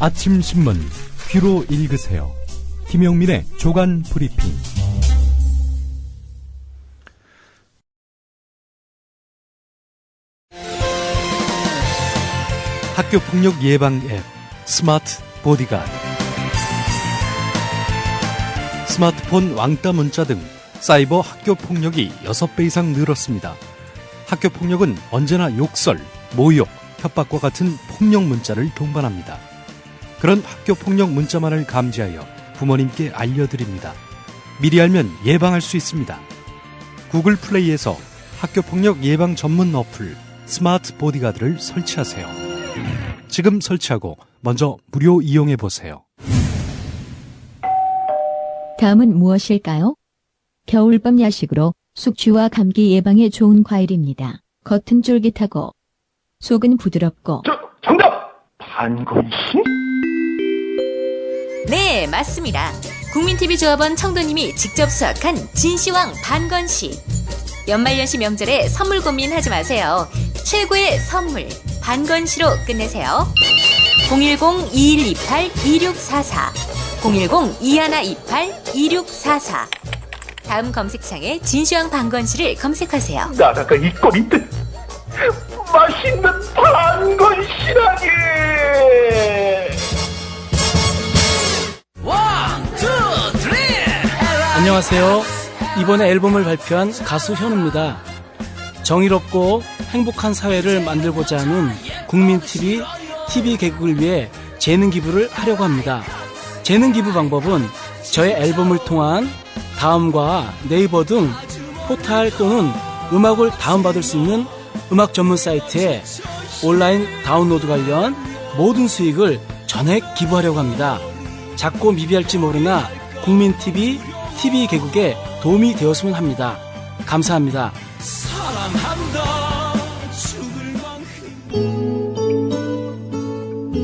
아침 신문 귀로 읽으세요. 김용민의 조간 브리핑. 학교 폭력 예방 앱 스마트 보디가드. 스마트폰 왕따 문자 등 사이버 학교 폭력이 6배 이상 늘었습니다. 학교 폭력은 언제나 욕설, 모욕, 협박과 같은 폭력 문자를 동반합니다. 그런 학교 폭력 문자만을 감지하여 부모님께 알려드립니다. 미리 알면 예방할 수 있습니다. 구글 플레이에서 학교 폭력 예방 전문 어플 스마트 보디가드를 설치하세요. 지금 설치하고 먼저 무료 이용해 보세요. 다음은 무엇일까요? 겨울밤 야식으로 숙취와 감기 예방에 좋은 과일입니다. 겉은 쫄깃하고 속은 부드럽고. 정답! 반건씨? 네, 맞습니다. 국민TV조합원 청도님이 직접 수확한 진시황 반건씨. 연말연시 명절에 선물 고민하지 마세요. 최고의 선물 반건씨로 끝내세요. 010-2128-2644 010-2128-2644 다음 검색창에 진시황 반건씨를 검색하세요. 나라가 이 꼴인 듯 맛있는 반건씨라니. 안녕하세요. 이번에 앨범을 발표한 가수 현우입니다. 정의롭고 행복한 사회를 만들고자 하는 국민TV, TV 개국을 위해 재능 기부를 하려고 합니다. 재능 기부 방법은 저의 앨범을 통한 다음과 네이버 등 포탈 또는 음악을 다운받을 수 있는 음악 전문 사이트에 온라인 다운로드 관련 모든 수익을 전액 기부하려고 합니다. 작고 미비할지 모르나 국민TV, TV 개국에 도움이 되었으면 합니다. 감사합니다.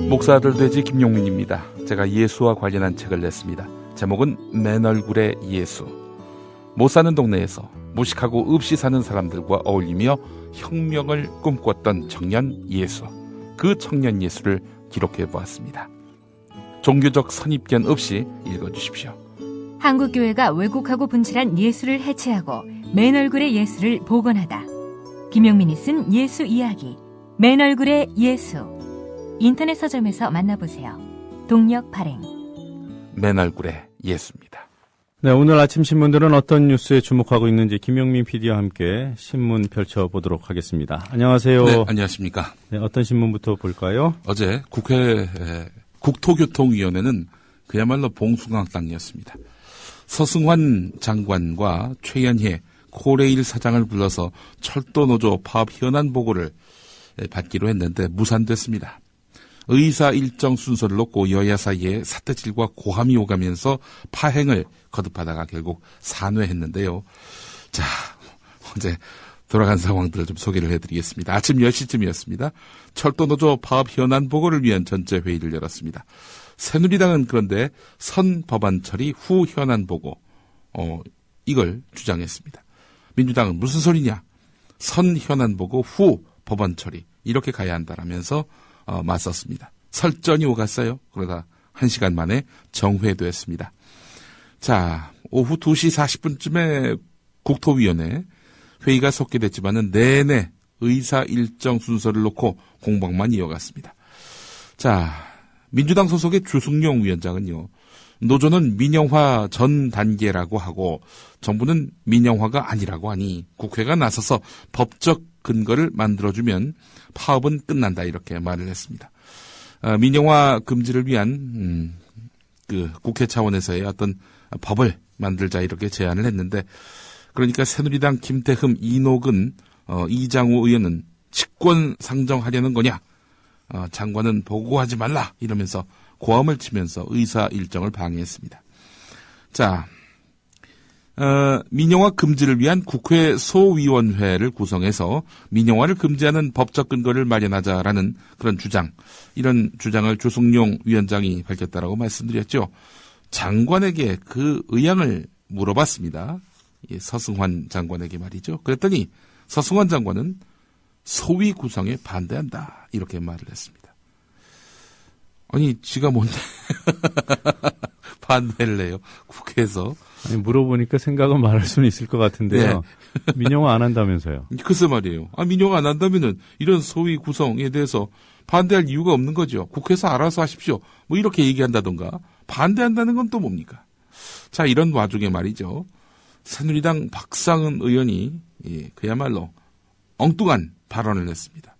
목사들 돼지 김용민입니다. 제가 예수와 관련한 책을 냈습니다. 제목은 맨 얼굴의 예수. 못 사는 동네에서 무식하고 없이 사는 사람들과 어울리며 혁명을 꿈꿨던 청년 예수. 그 청년 예수를 기록해 보았습니다. 종교적 선입견 없이 읽어주십시오. 한국교회가 왜곡하고 분칠한 예수를 해체하고 맨 얼굴의 예수를 복원하다. 김용민이 쓴 예수 이야기 맨 얼굴의 예수. 인터넷 서점에서 만나보세요. 동력 발행. 맨 얼굴의 예수입니다. 네, 오늘 아침 신문들은 어떤 뉴스에 주목하고 있는지 김용민 PD와 함께 신문 펼쳐보도록 하겠습니다. 안녕하세요. 네, 안녕하십니까. 네, 어떤 신문부터 볼까요? 어제 국회 국토교통위원회는 그야말로 봉숭아땅이었습니다. 서승환 장관과 최연희 코레일 사장을 불러서 철도노조 파업 현안 보고를 받기로 했는데 무산됐습니다. 의사 일정 순서를 놓고 여야 사이에 삿대질과 고함이 오가면서 파행을 거듭하다가 결국 산회했는데요. 자, 어제 돌아간 상황들을 좀 소개를 해드리겠습니다. 아침 10시쯤이었습니다. 철도노조 파업 현안 보고를 위한 전체 회의를 열었습니다. 새누리당은 그런데 선 법안 처리 후 현안 보고 이걸 주장했습니다. 민주당은 무슨 소리냐? 선 현안 보고 후 법안 처리 이렇게 가야 한다라면서 맞섰습니다. 설전이 오갔어요. 그러다 1시간 만에 정회됐습니다. 자, 오후 2시 40분쯤에 국토위원회 회의가 속개됐지만은 내내 의사 일정 순서를 놓고 공방만 이어갔습니다. 자, 민주당 소속의 주승용 위원장은요, 노조는 민영화 전 단계라고 하고 정부는 민영화가 아니라고 하니 국회가 나서서 법적 근거를 만들어주면 파업은 끝난다 이렇게 말을 했습니다. 민영화 금지를 위한 그 국회 차원에서의 어떤 법을 만들자 이렇게 제안을 했는데 그러니까 새누리당 김태흠, 이노근, 이장우 의원은 직권 상정하려는 거냐? 장관은 보고하지 말라 이러면서 고함을 치면서 의사 일정을 방해했습니다. 자, 민영화 금지를 위한 국회 소위원회를 구성해서 민영화를 금지하는 법적 근거를 마련하자라는 그런 주장, 이런 주장을 주승용 위원장이 밝혔다라고 말씀드렸죠. 장관에게 그 의향을 물어봤습니다. 서승환 장관에게 말이죠. 그랬더니 서승환 장관은 소위 구성에 반대한다 이렇게 말을 했습니다. 아니, 지가 뭔데 반대를 해요. 국회에서. 아니, 물어보니까 생각은 말할 수는 있을 것 같은데요. 네. 민영화 안 한다면서요. 글쎄 말이에요. 민영화 안 한다면은 이런 소위 구성에 대해서 반대할 이유가 없는 거죠. 국회에서 알아서 하십시오. 뭐 이렇게 얘기한다던가. 반대한다는 건 또 뭡니까? 자, 이런 와중에 말이죠. 새누리당 박상은 의원이 그야말로 엉뚱한 발언을 했습니다.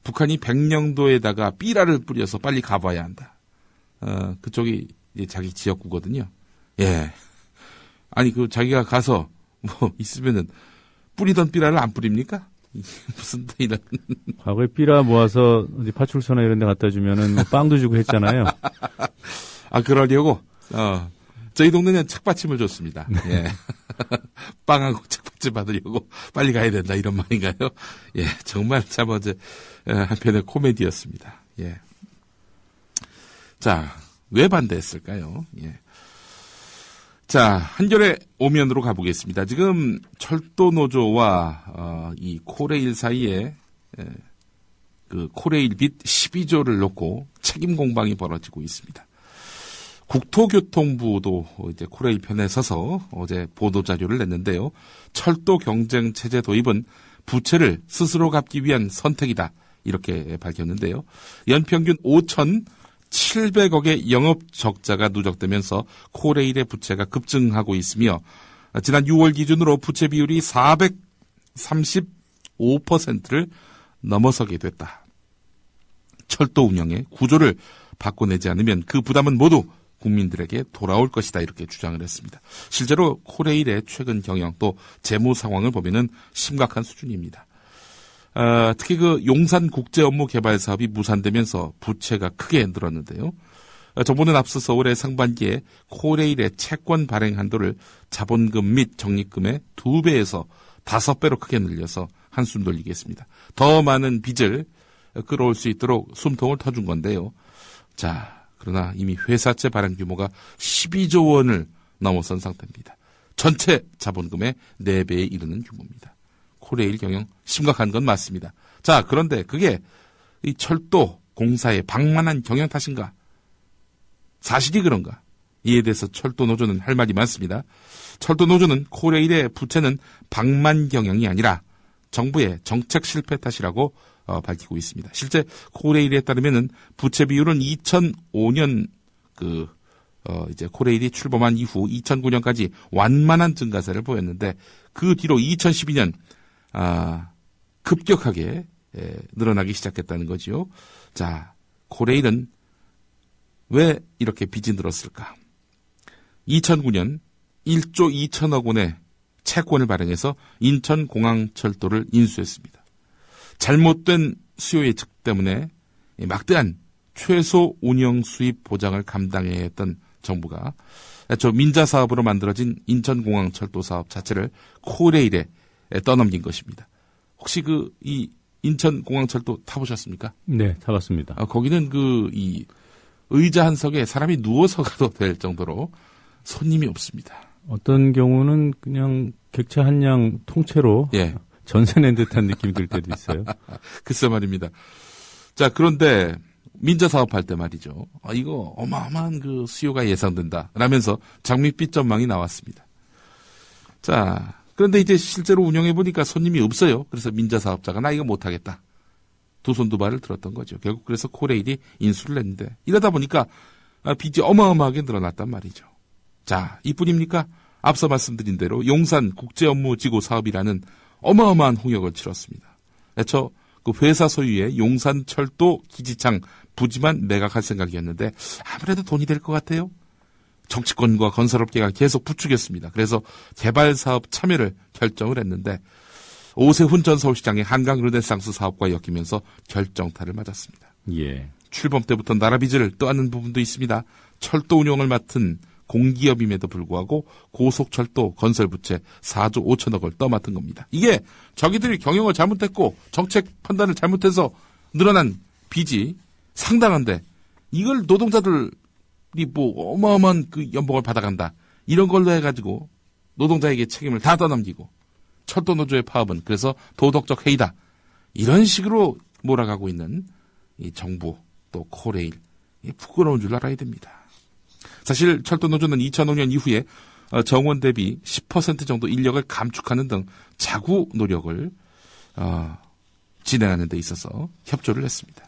북한이 백령도에다가 삐라를 뿌려서 빨리 가봐야 한다. 그쪽이 이제 자기 지역구거든요. 예. 아니, 자기가 가서 뭐 있으면은 뿌리던 삐라를 안 뿌립니까? 무슨 이런. 과거에 삐라 모아서 어디 파출소나 이런 데 갖다 주면은 뭐 빵도 주고 했잖아요. 그러려고, 저희 동네는 책받침을 줬습니다. 예. 빵하고 책받침 받으려고 빨리 가야 된다, 이런 말인가요? 예. 정말 참 어제, 한편의 코미디였습니다. 예. 자, 왜 반대했을까요? 예. 자, 한겨레 오면으로 가보겠습니다. 지금 철도노조와 이 코레일 사이에 그 코레일 빚 12조를 놓고 책임 공방이 벌어지고 있습니다. 국토교통부도 이제 코레일 편에 서서 어제 보도 자료를 냈는데요. 철도 경쟁 체제 도입은 부채를 스스로 갚기 위한 선택이다, 이렇게 밝혔는데요. 연평균 5,700억의 영업 적자가 누적되면서 코레일의 부채가 급증하고 있으며 지난 6월 기준으로 부채 비율이 435%를 넘어서게 됐다. 철도 운영의 구조를 바꿔내지 않으면 그 부담은 모두 국민들에게 돌아올 것이다, 이렇게 주장을 했습니다. 실제로 코레일의 최근 경영 또 재무 상황을 보면은 심각한 수준입니다. 특히 그 용산 국제 업무 개발 사업이 무산되면서 부채가 크게 늘었는데요. 정부는 앞서서 올해 상반기에 코레일의 채권 발행 한도를 자본금 및 적립금의 2배에서 5배로 크게 늘려서 한숨 돌리겠습니다. 더 많은 빚을 끌어올 수 있도록 숨통을 터준 건데요. 자, 그러나 이미 회사채 발행 규모가 12조 원을 넘어선 상태입니다. 전체 자본금의 4배에 이르는 규모입니다. 코레일 경영 심각한 건 맞습니다. 자, 그런데 그게 이 철도 공사의 방만한 경영 탓인가? 사실이 그런가? 이에 대해서 철도 노조는 할 말이 많습니다. 철도 노조는 코레일의 부채는 방만 경영이 아니라 정부의 정책 실패 탓이라고 밝히고 있습니다. 실제 코레일에 따르면은 부채 비율은 2005년 이제 코레일이 출범한 이후 2009년까지 완만한 증가세를 보였는데 그 뒤로 2012년 급격하게 늘어나기 시작했다는 거지요. 자, 코레일은 왜 이렇게 빚이 늘었을까? 2009년 1조 2천억 원의 채권을 발행해서 인천공항철도를 인수했습니다. 잘못된 수요 예측 때문에 막대한 최소 운영 수입 보장을 감당해야 했던 정부가 민자 사업으로 만들어진 인천공항철도 사업 자체를 코레일에 떠넘긴 것입니다. 혹시 이 인천공항철도 타보셨습니까? 네, 타봤습니다. 거기는 이 의자 한 석에 사람이 누워서 가도 될 정도로 손님이 없습니다. 어떤 경우는 그냥 객차 한 양 통째로 예. 전세 낸 듯한 느낌이 들 때도 있어요. 글쎄 말입니다. 자, 그런데 민자 사업할 때 말이죠. 이거 어마어마한 그 수요가 예상된다 라면서 장밋빛 전망이 나왔습니다. 자, 그런데 이제 실제로 운영해 보니까 손님이 없어요. 그래서 민자 사업자가 나 이거 못하겠다. 두 손 두 발을 들었던 거죠. 결국 그래서 코레일이 인수를 했는데 이러다 보니까 빚이 어마어마하게 늘어났단 말이죠. 자, 이뿐입니까? 앞서 말씀드린 대로 용산 국제업무지구 사업이라는 어마어마한 홍역을 치렀습니다. 애초 그 회사 소유의 용산철도 기지창 부지만 매각할 생각이었는데 아무래도 돈이 될 것 같아요. 정치권과 건설업계가 계속 부추겼습니다. 그래서 개발사업 참여를 결정을 했는데 오세훈 전 서울시장의 한강 르네상스 사업과 엮이면서 결정타를 맞았습니다. 예. 출범 때부터 나라 빚을 떠안는 부분도 있습니다. 철도 운영을 맡은 공기업임에도 불구하고 고속철도 건설부채 4조 5천억을 떠맡은 겁니다. 이게 자기들이 경영을 잘못했고 정책 판단을 잘못해서 늘어난 빚이 상당한데 이걸 노동자들이 뭐 어마어마한 그 연봉을 받아간다. 이런 걸로 해가지고 노동자에게 책임을 다 떠넘기고 철도노조의 파업은 그래서 도덕적 해이다. 이런 식으로 몰아가고 있는 이 정부 또 코레일 부끄러운 줄 알아야 됩니다. 사실 철도노조는 2005년 이후에 정원 대비 10% 정도 인력을 감축하는 등 자구 노력을 진행하는 데 있어서 협조를 했습니다.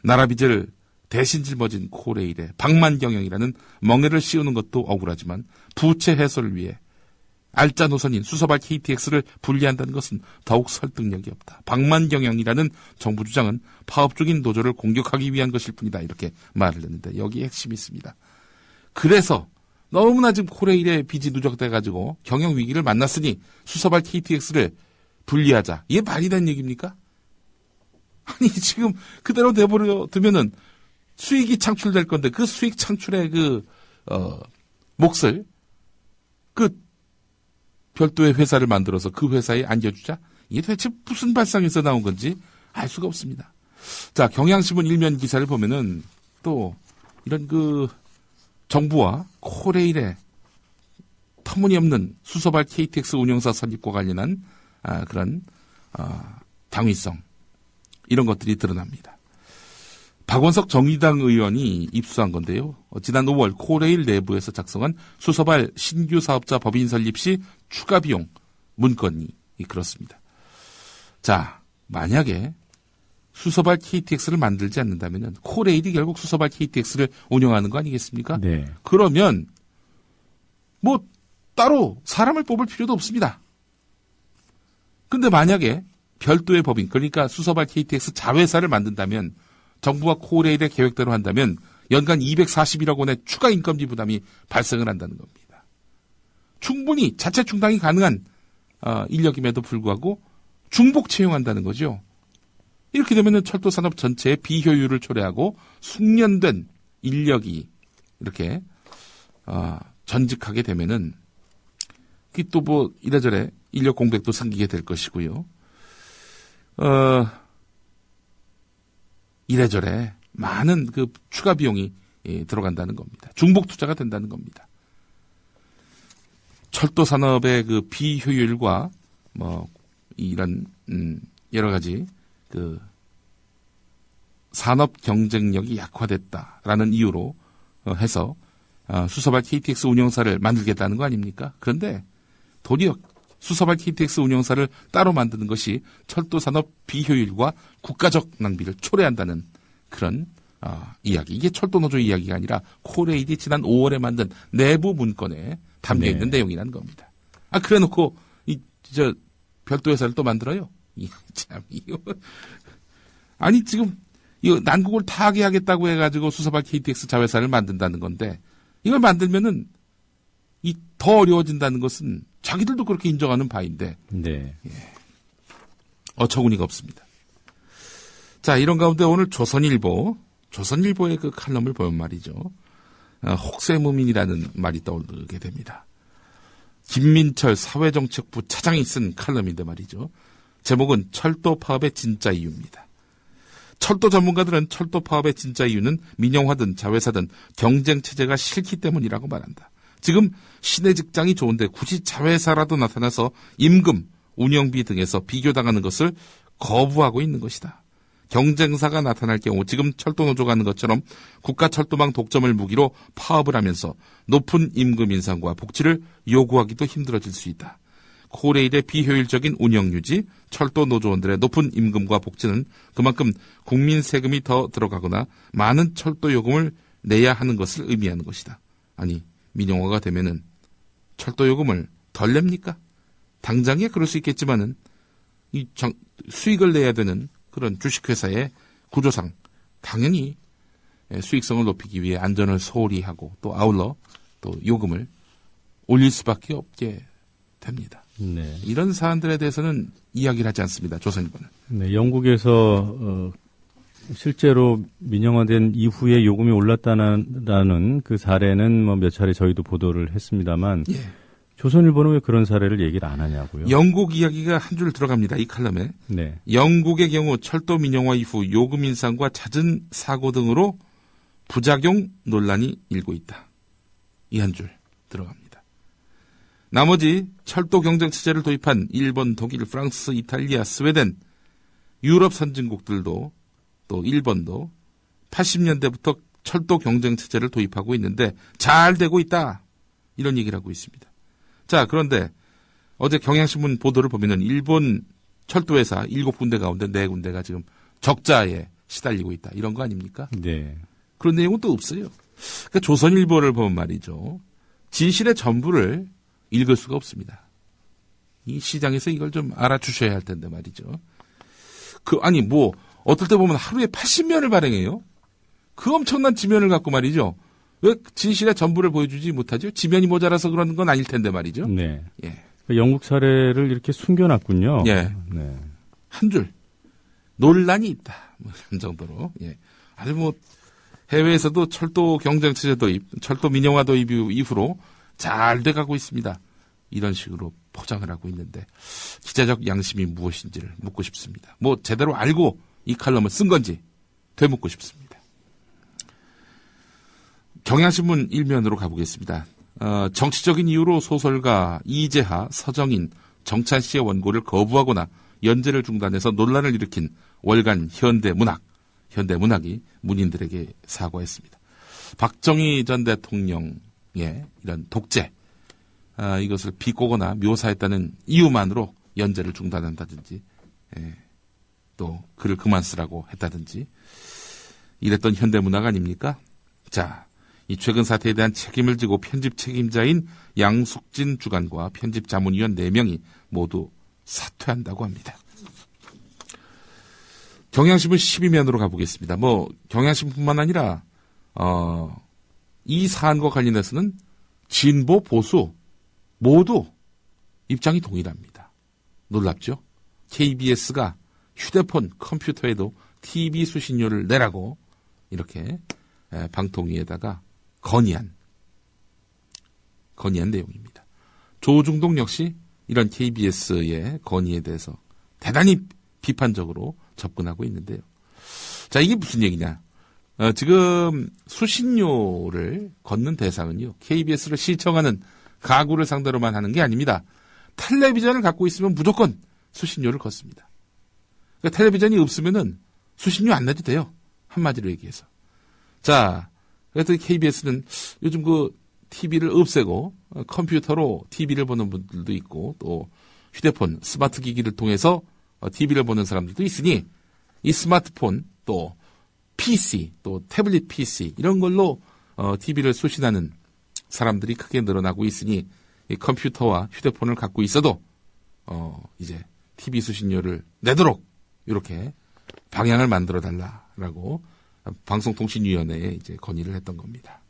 나라빚을 대신 짊어진 코레일에 방만경영이라는 멍해를 씌우는 것도 억울하지만 부채 해소를 위해 알짜 노선인 수서발 KTX를 분리한다는 것은 더욱 설득력이 없다. 방만경영이라는 정부 주장은 파업 중인 노조를 공격하기 위한 것일 뿐이다. 이렇게 말을 했는데 여기에 핵심이 있습니다. 그래서 너무나 지금 코레일의 빚이 누적돼가지고 경영 위기를 만났으니 수서발 KTX를 분리하자. 이게 말이 되는 얘기입니까? 아니 지금 그대로 내버려두면은 수익이 창출될 건데 그 수익 창출의 몫을 별도의 회사를 만들어서 그 회사에 안겨주자? 이게 도대체 무슨 발상에서 나온 건지 알 수가 없습니다. 자, 경향신문 일면 기사를 보면은 또 이런 정부와 코레일의 터무니없는 수서발 KTX 운영사 설립과 관련한 그런 당위성 이런 것들이 드러납니다. 박원석 정의당 의원이 입수한 건데요. 지난 5월 코레일 내부에서 작성한 수서발 신규 사업자 법인 설립 시 추가 비용 문건이 그렇습니다. 자, 만약에 수서발 KTX를 만들지 않는다면 코레일이 결국 수서발 KTX를 운영하는 거 아니겠습니까? 네. 그러면 따로 사람을 뽑을 필요도 없습니다. 근데 만약에 별도의 법인, 그러니까 수서발 KTX 자회사를 만든다면 정부와 코레일의 계획대로 한다면 연간 241억 원의 추가 인건비 부담이 발생을 한다는 겁니다. 충분히 자체 충당이 가능한 인력임에도 불구하고 중복 채용한다는 거죠. 이렇게 되면 철도산업 전체의 비효율을 초래하고 숙련된 인력이 이렇게 전직하게 되면은 또 이래저래 인력 공백도 생기게 될 것이고요. 이래저래 많은 추가 비용이 들어간다는 겁니다. 중복 투자가 된다는 겁니다. 철도 산업의 비효율과 이런 여러 가지 산업 경쟁력이 약화됐다라는 이유로 해서 수서발 KTX 운영사를 만들겠다는 거 아닙니까? 그런데 도리어 수서발 KTX 운영사를 따로 만드는 것이 철도 산업 비효율과 국가적 낭비를 초래한다는 그런 이야기. 이게 철도노조 이야기가 아니라 코레일이 지난 5월에 만든 내부 문건에 담겨있는 내용이라는 겁니다. 그래놓고 별도 회사를 또 만들어요? 아니 지금 난국을 타게 하겠다고 해가지고 수서발 KTX 자회사를 만든다는 건데 이걸 만들면은 더 어려워진다는 것은 자기들도 그렇게 인정하는 바인데 네. 어처구니가 없습니다. 자, 이런 가운데 오늘 조선일보의 칼럼을 보면 말이죠. 혹세무민이라는 말이 떠오르게 됩니다. 김민철 사회정책부 차장이 쓴 칼럼인데 말이죠. 제목은 철도 파업의 진짜 이유입니다. 철도 전문가들은 철도 파업의 진짜 이유는 민영화든 자회사든 경쟁체제가 싫기 때문이라고 말한다. 지금 시내 직장이 좋은데 굳이 자회사라도 나타나서 임금, 운영비 등에서 비교당하는 것을 거부하고 있는 것이다. 경쟁사가 나타날 경우 지금 철도노조가 하는 것처럼 국가철도망 독점을 무기로 파업을 하면서 높은 임금 인상과 복지를 요구하기도 힘들어질 수 있다. 코레일의 비효율적인 운영 유지, 철도 노조원들의 높은 임금과 복지는 그만큼 국민 세금이 더 들어가거나 많은 철도 요금을 내야 하는 것을 의미하는 것이다. 아니, 민영화가 되면은 철도 요금을 덜 냅니까? 당장에 그럴 수 있겠지만은 수익을 내야 되는 그런 주식회사의 구조상 당연히 수익성을 높이기 위해 안전을 소홀히 하고 또 아울러 또 요금을 올릴 수밖에 없게 됩니다. 네. 이런 사안들에 대해서는 이야기를 하지 않습니다. 조선일보는. 네, 영국에서 실제로 민영화된 이후에 요금이 올랐다는 그 사례는 몇 차례 저희도 보도를 했습니다만 예. 조선일보는 왜 그런 사례를 얘기를 안 하냐고요? 영국 이야기가 한 줄 들어갑니다. 이 칼럼에. 네. 영국의 경우 철도 민영화 이후 요금 인상과 잦은 사고 등으로 부작용 논란이 일고 있다. 이 한 줄 들어갑니다. 나머지 철도 경쟁 체제를 도입한 일본, 독일, 프랑스, 이탈리아, 스웨덴, 유럽 선진국들도 또 일본도 80년대부터 철도 경쟁 체제를 도입하고 있는데 잘 되고 있다. 이런 얘기를 하고 있습니다. 자, 그런데 어제 경향신문 보도를 보면은 일본 철도회사 7군데 가운데 4군데가 지금 적자에 시달리고 있다. 이런 거 아닙니까? 네. 그런 내용은 또 없어요. 그러니까 조선일보를 보면 말이죠. 진실의 전부를 읽을 수가 없습니다. 이 시장에서 이걸 좀 알아주셔야 할 텐데 말이죠. 어떨 때 보면 하루에 80면을 발행해요. 그 엄청난 지면을 갖고 말이죠. 왜 진실의 전부를 보여주지 못하죠? 지면이 모자라서 그런 건 아닐 텐데 말이죠. 네. 예. 영국 사례를 이렇게 숨겨놨군요. 예. 네. 한 줄. 논란이 있다. 이런 정도로. 예. 아주 해외에서도 철도 경쟁체제 도입, 철도 민영화 도입 이후로 잘 돼가고 있습니다. 이런 식으로 포장을 하고 있는데 기자적 양심이 무엇인지를 묻고 싶습니다. 제대로 알고 이 칼럼을 쓴 건지 되묻고 싶습니다. 경향신문 1면으로 가보겠습니다. 정치적인 이유로 소설가 이재하, 서정인, 정찬 씨의 원고를 거부하거나 연재를 중단해서 논란을 일으킨 월간 현대문학이 문인들에게 사과했습니다. 박정희 전 대통령의 이런 독재, 이것을 비꼬거나 묘사했다는 이유만으로 연재를 중단한다든지, 또 글을 그만 쓰라고 했다든지, 이랬던 현대문학 아닙니까? 자, 이 최근 사태에 대한 책임을 지고 편집 책임자인 양숙진 주간과 편집 자문위원 4명이 모두 사퇴한다고 합니다. 경향신문 12면으로 가보겠습니다. 경향신문뿐만 아니라 이 사안과 관련해서는 진보, 보수 모두 입장이 동일합니다. 놀랍죠? KBS가 휴대폰, 컴퓨터에도 TV 수신료를 내라고 이렇게 방통위에다가 건의한 내용입니다. 조중동 역시 이런 KBS의 건의에 대해서 대단히 비판적으로 접근하고 있는데요. 자, 이게 무슨 얘기냐? 지금 수신료를 걷는 대상은요, KBS를 시청하는 가구를 상대로만 하는 게 아닙니다. 텔레비전을 갖고 있으면 무조건 수신료를 걷습니다. 그러니까 텔레비전이 없으면은 수신료 안 내도 돼요. 한마디로 얘기해서. 자, 그래서 KBS는 요즘 TV를 없애고 컴퓨터로 TV를 보는 분들도 있고 또 휴대폰, 스마트 기기를 통해서 TV를 보는 사람들도 있으니 이 스마트폰 또 PC, 또 태블릿 PC 이런 걸로 TV를 수신하는 사람들이 크게 늘어나고 있으니 이 컴퓨터와 휴대폰을 갖고 있어도 이제 TV 수신료를 내도록 이렇게 방향을 만들어 달라라고 방송통신위원회에 이제 건의를 했던 겁니다.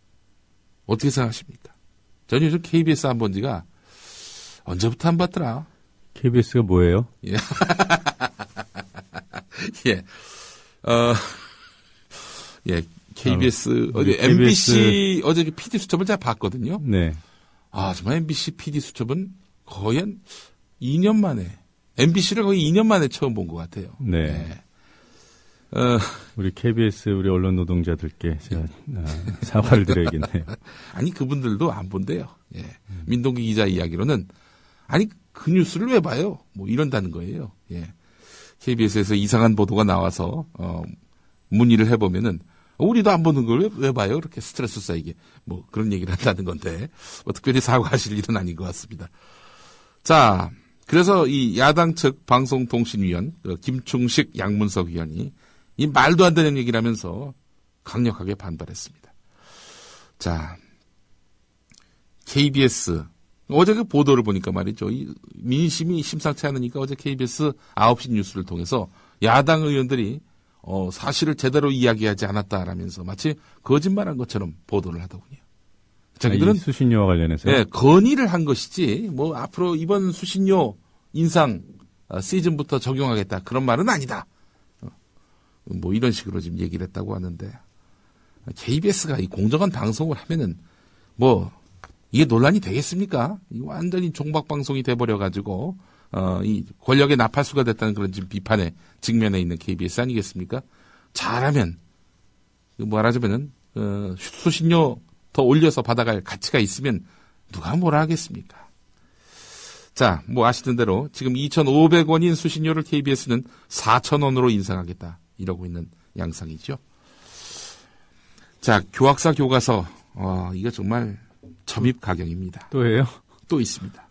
어떻게 생각하십니까? 전 요즘 KBS 안 본 지가 언제부터 안 봤더라? KBS가 뭐예요? 예. 예. 예. KBS, MBC, 어제 PD 수첩을 제가 봤거든요. 네. 정말 MBC PD 수첩은 거의 한 2년 만에, MBC를 거의 2년 만에 처음 본 것 같아요. 네. 우리 KBS, 우리 언론 노동자들께 제가 사과를 드려야겠네요. 아니, 그분들도 안 본대요. 예. 민동기 기자 이야기로는, 그 뉴스를 왜 봐요? 이런다는 거예요. 예. KBS에서 이상한 보도가 나와서, 문의를 해보면은, 우리도 안 보는 걸 왜 봐요? 그렇게 스트레스 쌓이게. 그런 얘기를 한다는 건데, 특별히 사과하실 일은 아닌 것 같습니다. 자, 그래서 이 야당 측 방송통신위원, 김충식 양문석 위원이 이 말도 안 되는 얘기를 하면서 강력하게 반발했습니다. 자, KBS, 어제 그 보도를 보니까 말이죠. 이 민심이 심상치 않으니까 어제 KBS 9시 뉴스를 통해서 야당 의원들이 사실을 제대로 이야기하지 않았다라면서 마치 거짓말한 것처럼 보도를 하더군요. 자기들은 수신료와 관련해서 건의를 한 것이지 앞으로 이번 수신료 인상 시즌부터 적용하겠다 그런 말은 아니다. 이런 식으로 지금 얘기를 했다고 하는데 KBS가 이 공정한 방송을 하면은 이게 논란이 되겠습니까? 이 완전히 종박 방송이 돼버려 가지고 이 권력의 나팔수가 됐다는 그런 지금 비판에 직면해 있는 KBS 아니겠습니까? 잘하면 말하자면은 수신료 더 올려서 받아갈 가치가 있으면 누가 뭐라 하겠습니까? 자, 아시던 대로 지금 2,500원인 수신료를 KBS는 4,000원으로 인상하겠다 이러고 있는 양상이죠. 자, 교학사 교과서. 이거 정말 점입 가경입니다. 또예요? 또 있습니다.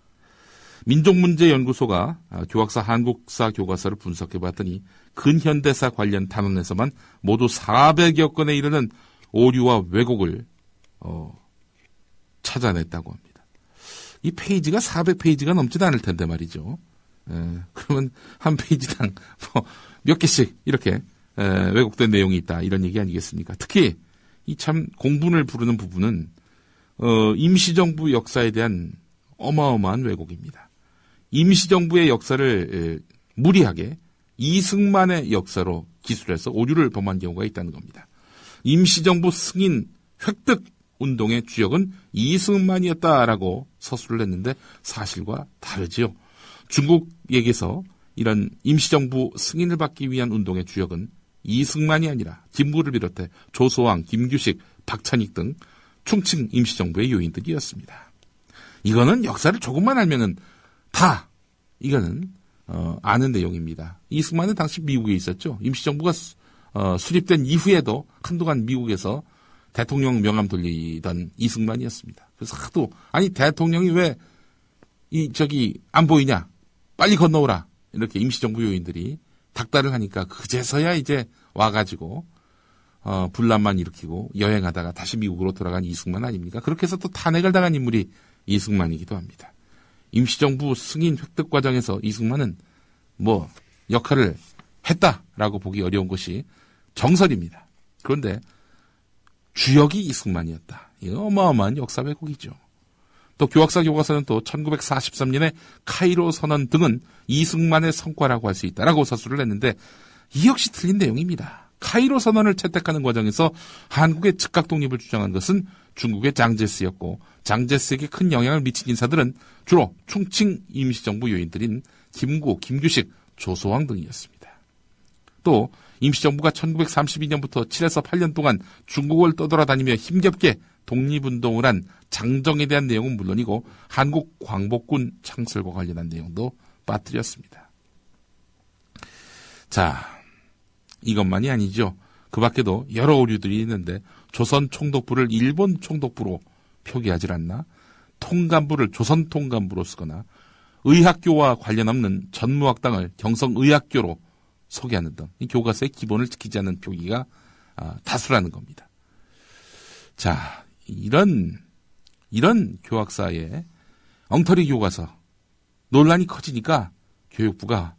민족문제연구소가 교학사 한국사 교과서를 분석해봤더니 근현대사 관련 단원에서만 모두 400여 건에 이르는 오류와 왜곡을 찾아냈다고 합니다. 이 페이지가 400페이지가 넘지도 않을 텐데 말이죠. 그러면 한 페이지당 몇 개씩 이렇게 왜곡된 내용이 있다 이런 얘기 아니겠습니까? 특히 이 참 공분을 부르는 부분은 임시정부 역사에 대한 어마어마한 왜곡입니다. 임시정부의 역사를 무리하게 이승만의 역사로 기술해서 오류를 범한 경우가 있다는 겁니다. 임시정부 승인 획득 운동의 주역은 이승만이었다라고 서술을 했는데 사실과 다르지요. 중국에게서 이런 임시정부 승인을 받기 위한 운동의 주역은 이승만이 아니라 김구를 비롯해 조소왕, 김규식, 박찬익 등 충칭 임시정부의 요인들이었습니다. 이거는 역사를 조금만 알면은 다 이거는 아는 내용입니다. 이승만은 당시 미국에 있었죠. 임시정부가 수립된 이후에도 한동안 미국에서 대통령 명함 돌리던 이승만이었습니다. 그래서 하도 아니 대통령이 왜 안 보이냐? 빨리 건너오라. 이렇게 임시정부 요인들이 닥달을 하니까 그제서야 이제 와가지고 분란만 일으키고 여행하다가 다시 미국으로 돌아간 이승만 아닙니까? 그렇게 해서 또 탄핵을 당한 인물이 이승만이기도 합니다. 임시정부 승인 획득 과정에서 이승만은 역할을 했다라고 보기 어려운 것이 정설입니다. 그런데 주역이 이승만이었다. 이거 어마어마한 역사 왜곡이죠. 또 교학사 교과서는 또 1943년에 카이로 선언 등은 이승만의 성과라고 할 수 있다라고 서술을 했는데 이 역시 틀린 내용입니다. 카이로 선언을 채택하는 과정에서 한국의 즉각 독립을 주장한 것은 중국의 장제스였고 장제스에게 큰 영향을 미친 인사들은 주로 충칭 임시정부 요인들인 김구, 김규식, 조소왕 등이었습니다. 또 임시정부가 1932년부터 7에서 8년 동안 중국을 떠돌아다니며 힘겹게 독립운동을 한 장정에 대한 내용은 물론이고 한국 광복군 창설과 관련한 내용도 빠뜨렸습니다. 자, 이것만이 아니죠. 그 밖에도 여러 오류들이 있는데 조선 총독부를 일본 총독부로 표기하지 않나, 통감부를 조선 통감부로 쓰거나 의학교와 관련 없는 전무학당을 경성의학교로 소개하는 등 이 교과서의 기본을 지키지 않는 표기가 다수라는 겁니다. 자, 이런 교학사의 엉터리 교과서 논란이 커지니까 교육부가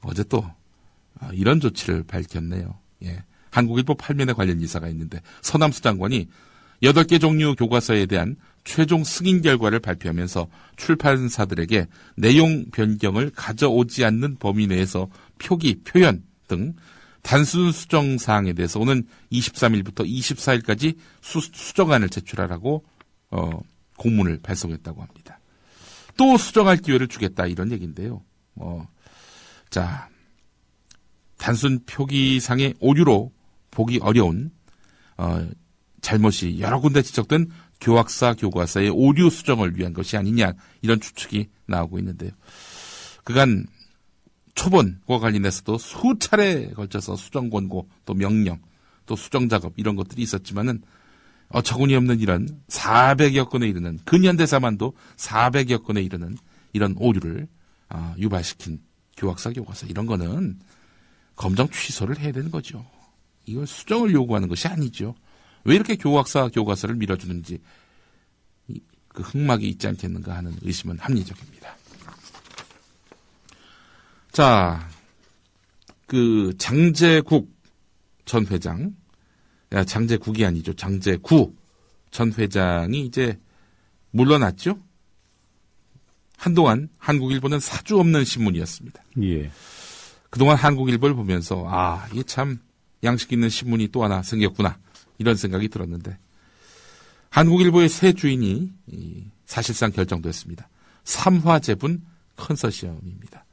어제 또 이런 조치를 밝혔네요. 예. 한국일보 8면에 관련 기사가 있는데 서남수 장관이 8개 종류 교과서에 대한 최종 승인 결과를 발표하면서 출판사들에게 내용 변경을 가져오지 않는 범위 내에서 표기, 표현 등 단순 수정 사항에 대해서 오는 23일부터 24일까지 수정안을 제출하라고 공문을 발송했다고 합니다. 또 수정할 기회를 주겠다 이런 얘기인데요. 자, 단순 표기상의 오류로 보기 어려운 잘못이 여러 군데 지적된 교학사 교과서의 오류 수정을 위한 것이 아니냐 이런 추측이 나오고 있는데요. 그간 초본과 관련해서도 수차례에 걸쳐서 수정 권고 또 명령 또 수정 작업 이런 것들이 있었지만은 어처구니 없는 이런 400여 건에 이르는 근현대사만도 400여 건에 이르는 이런 오류를 유발시킨 교학사 교과서 이런 거는 검정 취소를 해야 되는 거죠. 이걸 수정을 요구하는 것이 아니죠. 왜 이렇게 교학사 교과서를 밀어주는지 그 흑막이 있지 않겠는가 하는 의심은 합리적입니다. 자, 그 장제국 전 회장, 장제국이 아니죠. 장제구 전 회장이 이제 물러났죠. 한동안 한국일보는 사주 없는 신문이었습니다. 예. 그동안 한국일보를 보면서 이게 참 양식 있는 신문이 또 하나 생겼구나 이런 생각이 들었는데 한국일보의 새 주인이 사실상 결정됐습니다. 삼화제분 컨소시엄입니다.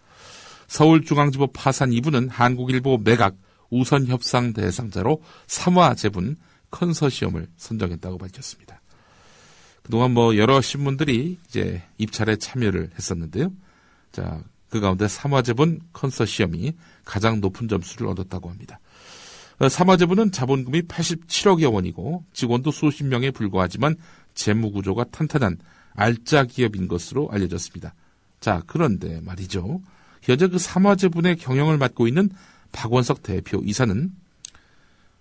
서울중앙지법 파산 2부는 한국일보 매각 우선협상 대상자로 삼화제분 컨소시엄을 선정했다고 밝혔습니다. 그동안 여러 신문들이 이제 입찰에 참여를 했었는데요. 자, 그 가운데 삼화재본 컨소시엄이 가장 높은 점수를 얻었다고 합니다. 삼화재본은 자본금이 87억여 원이고 직원도 수십 명에 불과하지만 재무구조가 탄탄한 알짜 기업인 것으로 알려졌습니다. 자, 그런데 말이죠. 현재 그 삼화재본의 경영을 맡고 있는 박원석 대표 이사는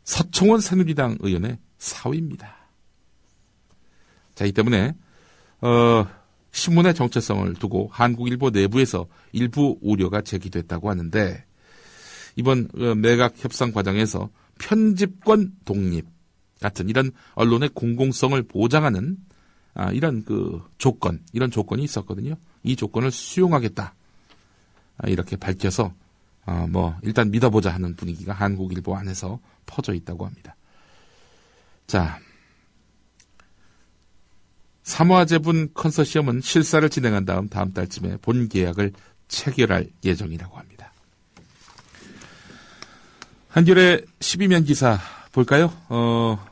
서청원 새누리당 의원의 사위입니다. 자, 이 때문에 신문의 정체성을 두고 한국일보 내부에서 일부 우려가 제기됐다고 하는데 이번 내각 협상 과정에서 편집권 독립 같은 이런 언론의 공공성을 보장하는 이런 이런 조건이 있었거든요. 이 조건을 수용하겠다. 이렇게 밝혀서 일단 믿어보자 하는 분위기가 한국일보 안에서 퍼져 있다고 합니다. 자, 삼화재본 컨소시엄은 실사를 진행한 다음 달쯤에 본 계약을 체결할 예정이라고 합니다. 한겨레 12면 기사 볼까요?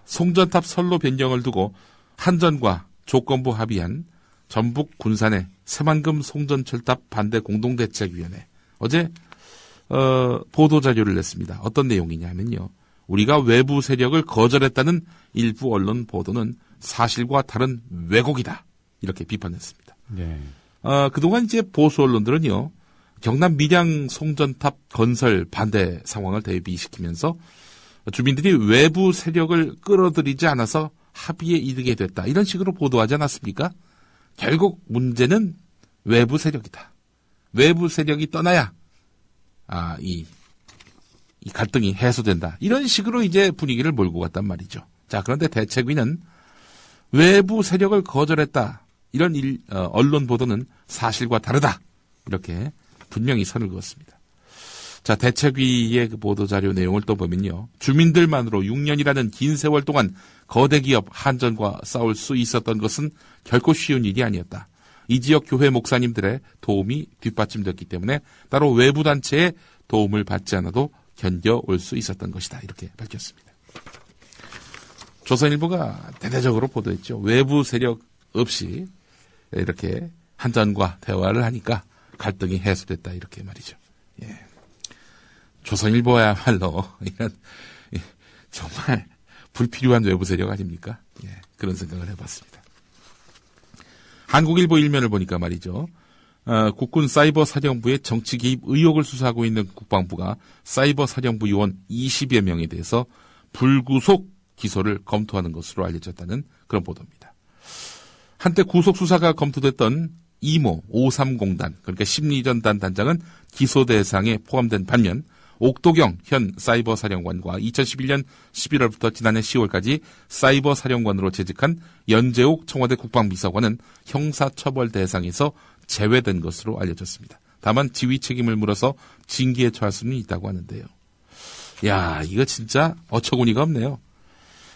송전탑 선로 변경을 두고 한전과 조건부 합의한 전북 군산의 새만금 송전철탑 반대 공동대책위원회 어제 보도자료를 냈습니다. 어떤 내용이냐면요. 우리가 외부 세력을 거절했다는 일부 언론 보도는 사실과 다른 왜곡이다. 이렇게 비판했습니다. 네. 그동안 이제 보수 언론들은요. 경남 밀양 송전탑 건설 반대 상황을 대비시키면서 주민들이 외부 세력을 끌어들이지 않아서 합의에 이르게 됐다. 이런 식으로 보도하지 않았습니까? 결국 문제는 외부 세력이다. 외부 세력이 떠나야 이 갈등이 해소된다. 이런 식으로 이제 분위기를 몰고 갔단 말이죠. 자, 그런데 대책위는 외부 세력을 거절했다. 이런 언론 보도는 사실과 다르다. 이렇게 분명히 선을 그었습니다. 자, 대책위의 그 보도자료 내용을 또 보면요. 주민들만으로 6년이라는 긴 세월 동안 거대 기업 한전과 싸울 수 있었던 것은 결코 쉬운 일이 아니었다. 이 지역 교회 목사님들의 도움이 뒷받침됐기 때문에 따로 외부 단체의 도움을 받지 않아도 견뎌올 수 있었던 것이다. 이렇게 밝혔습니다. 조선일보가 대대적으로 보도했죠. 외부 세력 없이 이렇게 한전과 대화를 하니까 갈등이 해소됐다. 이렇게 말이죠. 예. 조선일보야말로 이런 정말 불필요한 외부 세력 아닙니까? 예. 그런 생각을 해봤습니다. 한국일보 일면을 보니까 말이죠. 국군 사이버 사령부의 정치 개입 의혹을 수사하고 있는 국방부가 사이버 사령부 요원 20여 명에 대해서 불구속 기소를 검토하는 것으로 알려졌다는 그런 보도입니다. 한때 구속 수사가 검토됐던 이모 530단, 그러니까 심리전단 단장은 기소 대상에 포함된 반면 옥도경 현 사이버 사령관과 2011년 11월부터 지난해 10월까지 사이버 사령관으로 재직한 연재옥 청와대 국방비서관은 형사처벌 대상에서 제외된 것으로 알려졌습니다. 다만 지휘 책임을 물어서 징계에 처할 수는 있다고 하는데요. 야, 이거 진짜 어처구니가 없네요.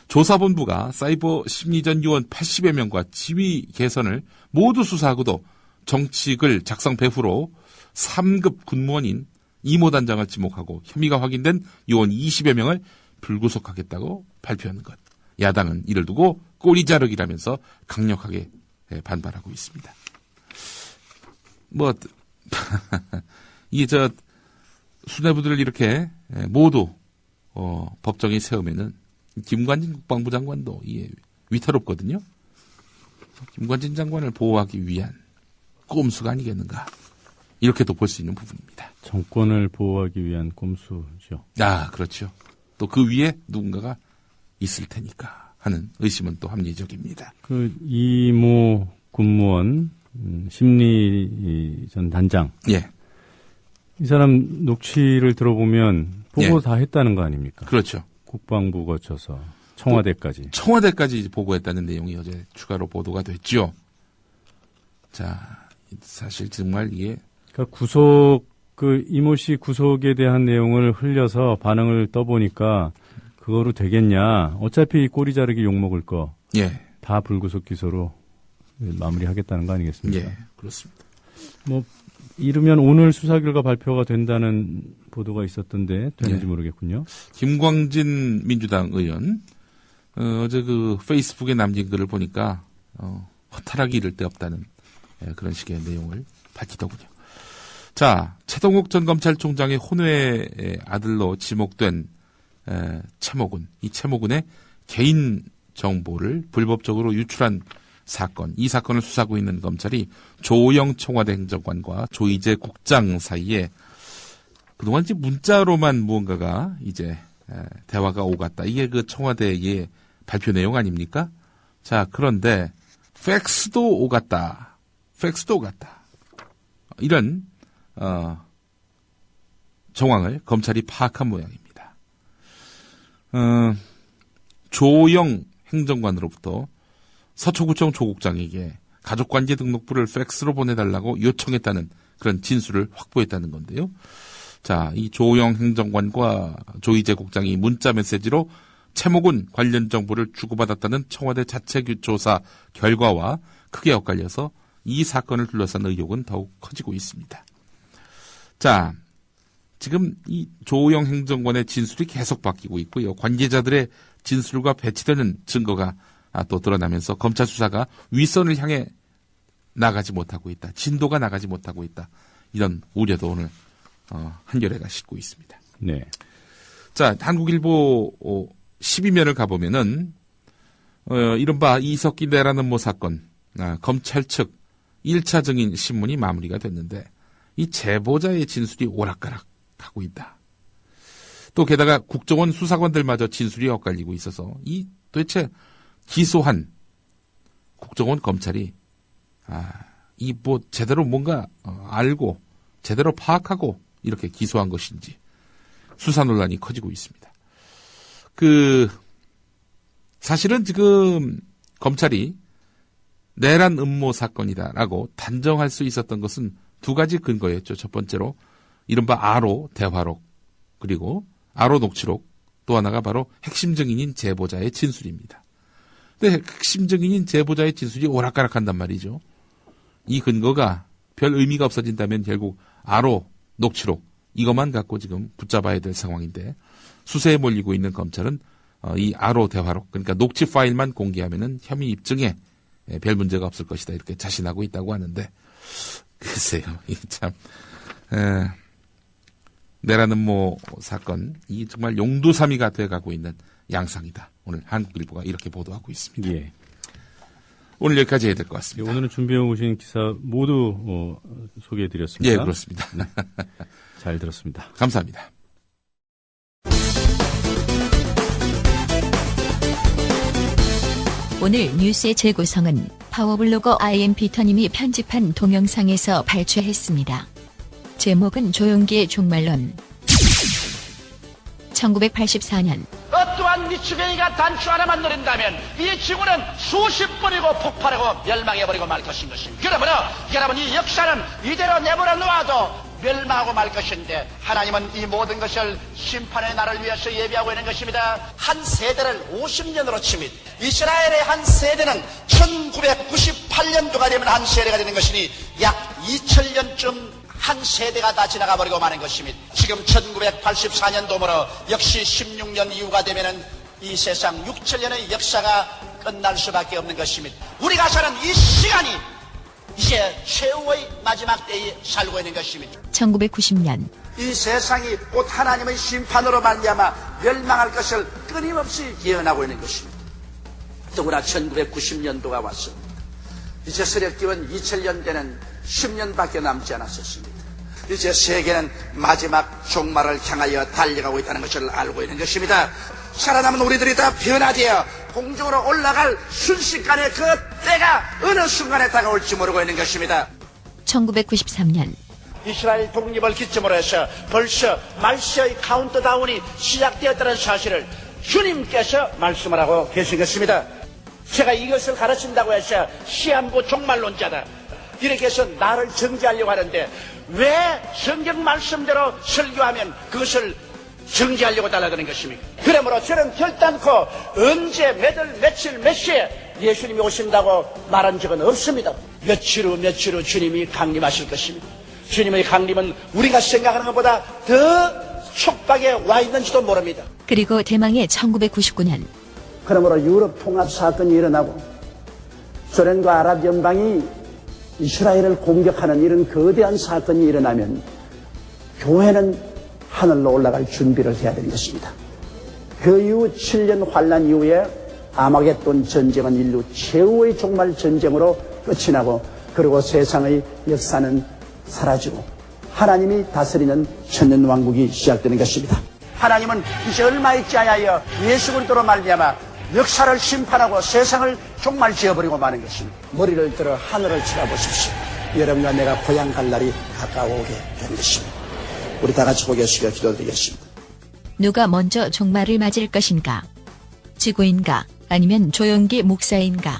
조사본부가 사이버 심리전 요원 80여 명과 지휘 개선을 모두 수사하고도 정칙을 작성 배후로 3급 군무원인 이모 단장을 지목하고 혐의가 확인된 요원 20여 명을 불구속하겠다고 발표하는 것. 야당은 이를 두고 꼬리 자르기라면서 강력하게 반발하고 있습니다. 이게 수뇌부들을 이렇게 모두 법정에 세우면은 김관진 국방부 장관도 이게 위태롭거든요. 김관진 장관을 보호하기 위한 꼼수가 아니겠는가. 이렇게도 볼 수 있는 부분입니다. 정권을 보호하기 위한 꼼수죠. 그렇죠. 또 그 위에 누군가가 있을 테니까 하는 의심은 또 합리적입니다. 그 이모 군무원 심리전 단장. 예. 이 사람 녹취를 들어보면 보고 다 했다는 거 아닙니까? 그렇죠. 국방부 거쳐서 청와대까지. 청와대까지 보고했다는 내용이 어제 추가로 보도가 됐죠. 자, 사실 정말 이게 그러니까 이모 씨 구속에 대한 내용을 흘려서 반응을 떠보니까 그거로 되겠냐. 어차피 꼬리 자르기 욕먹을 거. 예. 다 불구속 기소로 마무리하겠다는 거 아니겠습니까? 예, 그렇습니다. 이르면 오늘 수사 결과 발표가 된다는 보도가 있었던데 되는지 모르겠군요. 김광진 민주당 의원 어제 그 페이스북에 남긴 글을 보니까 허탈하기 이를 데 없다는 그런 식의 내용을 밝히더군요. 자, 최동욱 전 검찰총장의 혼외의 아들로 지목된 최모군, 이 최모군의 개인 정보를 불법적으로 유출한 사건, 이 사건을 수사하고 있는 검찰이 조영 청와대 행정관과 조이제 국장 사이에 그동안 이제 문자로만 무언가가 이제 대화가 오갔다. 이게 그 청와대의 발표 내용 아닙니까? 자, 그런데 팩스도 오갔다. 이런 정황을 검찰이 파악한 모양입니다. 조영 행정관으로부터 서초구청 조국장에게 가족관계 등록부를 팩스로 보내달라고 요청했다는 그런 진술을 확보했다는 건데요. 자, 이 조영 행정관과 조이제 국장이 문자 메시지로 최모군 관련 정보를 주고받았다는 청와대 자체 조사 결과와 크게 엇갈려서 이 사건을 둘러싼 의혹은 더욱 커지고 있습니다. 자, 지금 이 조영 행정관의 진술이 계속 바뀌고 있고요. 관계자들의 진술과 배치되는 증거가 또 드러나면서 검찰 수사가 윗선을 향해 나가지 못하고 있다. 진도가 나가지 못하고 있다. 이런 우려도 오늘 한겨레가 싣고 있습니다. 네. 자, 한국일보 12면을 가보면은 이른바 이석기 내라는 모 사건 검찰 측 1차 증인 신문이 마무리가 됐는데 이 제보자의 진술이 오락가락하고 있다. 또 게다가 국정원 수사관들마저 진술이 엇갈리고 있어서 이 도대체 기소한 국정원 검찰이 이 뭐 제대로 뭔가 알고 제대로 파악하고 이렇게 기소한 것인지 수사 논란이 커지고 있습니다. 사실은 지금 검찰이 내란 음모 사건이다라고 단정할 수 있었던 것은 두 가지 근거였죠. 첫 번째로 이른바 아로 대화록 그리고 아로 녹취록 또 하나가 바로 핵심 증인인 제보자의 진술입니다. 근데 핵심 증인인 제보자의 진술이 오락가락한단 말이죠. 이 근거가 별 의미가 없어진다면 결국 아로 녹취록 이것만 갖고 지금 붙잡아야 될 상황인데 수세에 몰리고 있는 검찰은 이 아로 대화록 그러니까 녹취 파일만 공개하면은 혐의 입증에 별 문제가 없을 것이다 이렇게 자신하고 있다고 하는데 글쎄요 이 참 내라는 뭐 사건 이 정말 용두사미가 돼가고 있는 양상이다. 오늘 한국일보가 이렇게 보도하고 있습니다. 예. 오늘 여기까지 해야 될 것 같습니다. 예, 오늘은 준비해 오신 기사 모두 소개해드렸습니다. 예, 그렇습니다. 네. 잘 들었습니다. 감사합니다. 오늘 뉴스의 재구성은 파워블로거 IM피터님이 편집한 동영상에서 발췌했습니다. 제목은 조용기의 종말론. 1984년 어떠한 미추갱이가 단추 하나만 노린다면 이 지구는 수십 번이고 폭발하고 멸망해버리고 말 것인 것입니다. 그러므로 여러분 이 역사는 이대로 내버려 놓아도 멸망하고 말 것인데 하나님은 이 모든 것을 심판의 날을 위해서 예비하고 있는 것입니다. 한 세대를 50년으로 칩니다. 이스라엘의 한 세대는 1998년도가 되면 한 세대가 되는 것이니 약 2000년쯤 한 세대가 다 지나가 버리고 마는 것입니다. 지금 1984년도므로 역시 16년 이후가 되면은 이 세상 6천년의 역사가 끝날 수밖에 없는 것입니다. 우리가 사는 이 시간이 이제 최후의 마지막 때에 살고 있는 것입니다. 1990년 이 세상이 곧 하나님의 심판으로 말미암아 멸망할 것을 끊임없이 예언하고 있는 것입니다. 더구나 1990년도가 왔습니다. 이제 서력기원 2000년대는 10년밖에 남지 않았었습니다. 이제 세계는 마지막 종말을 향하여 달려가고 있다는 것을 알고 있는 것입니다. 살아남은 우리들이 다 변화되어 공중으로 올라갈 순식간에 그 때가 어느 순간에 다가올지 모르고 있는 것입니다. 1993년 이스라엘 독립을 기점으로 해서 벌써 말세의 카운트다운이 시작되었다는 사실을 주님께서 말씀을 하고 계신 것입니다. 제가 이것을 가르친다고 해서 시한부 종말론자다 이렇게 해서 나를 정죄하려고 하는데 왜 성경 말씀대로 설교하면 그것을 정죄하려고 달라드는 것입니까? 그러므로 저는 결단코 언제 며칠 몇 시에 예수님이 오신다고 말한 적은 없습니다. 며칠 후 주님이 강림하실 것입니다. 주님의 강림은 우리가 생각하는 것보다 더 촉박에 와 있는지도 모릅니다. 그리고 대망의 1999년 그러므로 유럽 통합 사건이 일어나고 소련과 아랍 연방이 이스라엘을 공격하는 이런 거대한 사건이 일어나면 교회는 하늘로 올라갈 준비를 해야 되는 것입니다. 그 이후 7년 환란 이후에 아마겟돈 전쟁은 인류 최후의 종말 전쟁으로 끝이 나고, 그리고 세상의 역사는 사라지고 하나님이 다스리는 천년왕국이 시작되는 것입니다. 하나님은 이제 얼마 있지 아니하여 예수 그리스도로 말미암아 역사를 심판하고 세상을 종말 지어버리고 마는 것입니다. 머리를 들어 하늘을 쳐다보십시오. 여러분과 내가 고향 갈 날이 가까워오게 되는 것입니다. 우리 다 같이 고개 숙여 기도드리겠습니다. 누가 먼저 종말을 맞을 것인가? 지구인가? 아니면 조용기 목사인가?